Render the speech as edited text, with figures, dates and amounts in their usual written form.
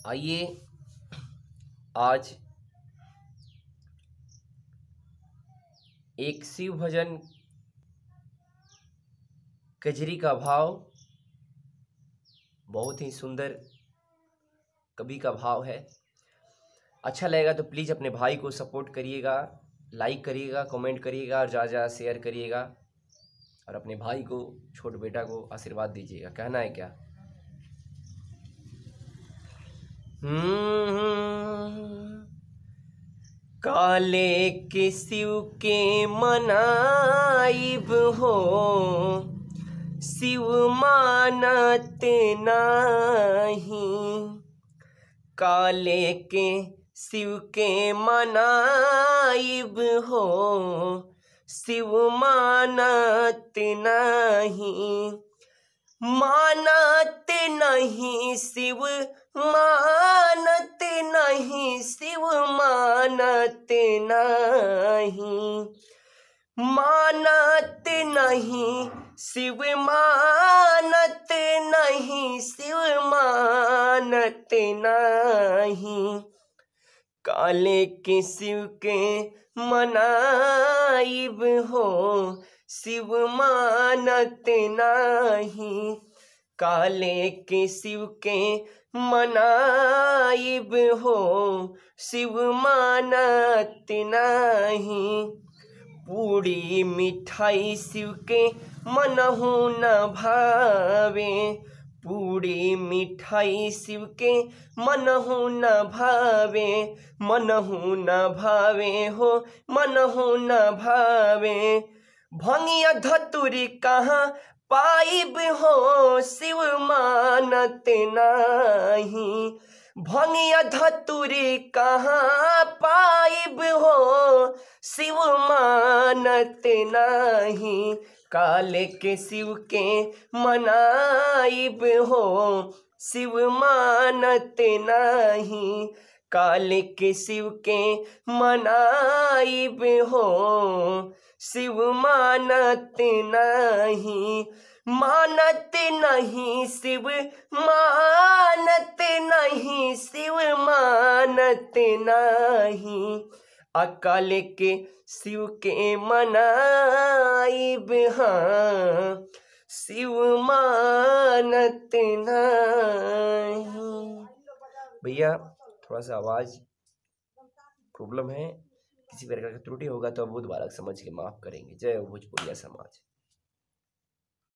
आइए आज एक शिव भजन कजरी का भाव बहुत ही सुंदर कवि का भाव है। अच्छा लगेगा तो प्लीज़ अपने भाई को सपोर्ट करिएगा, लाइक करिएगा, कमेंट करिएगा और ज़्यादा ज़्यादा शेयर करिएगा और अपने भाई को, छोटे बेटा को आशीर्वाद दीजिएगा। कहना है क्या? काले के शिव के मनाइब हो, शिव मानत नाही। काले के शिव के मनाइब हो, शिव मानत नहीं। मानत नहीं शिव, मानत नहीं शिव, मानत नहीं। मानत नहीं शिव, मानत नहीं शिव, मानत नहीं। काले के शिव के मनाइब हो, शिव मानत नहीं। काले के शिव के मनाइब हो, शिव मानत नहीं। पूरी मिठाई शिव के मनहु न भावे, पूरी मिठाई शिव के मनहु न भावे। मनहु न भावे हो, मनहु न भावे। भंगिया धतुरी कहाँ पाइब हो, शिव मानत नहीं। भंगिया धतुरी कहाँ पाइब हो, शिव मानत नहीं। काले के शिव के मनाइब हो, शिव मानत नहीं। काले के शिव के मनाइब हो, शिव मानत नहीं। मानत नहीं शिव, मानत नहीं शिव, मानत नहीं। अकाल के शिव के मनाइब, हाँ शिव मानत नहीं। भैया थोड़ा सा आवाज़ प्रॉब्लम है, किसी प्रकार का त्रुटि होगा तो बहुत बार समझ के माफ़ करेंगे। जय भोजपुरिया समाज।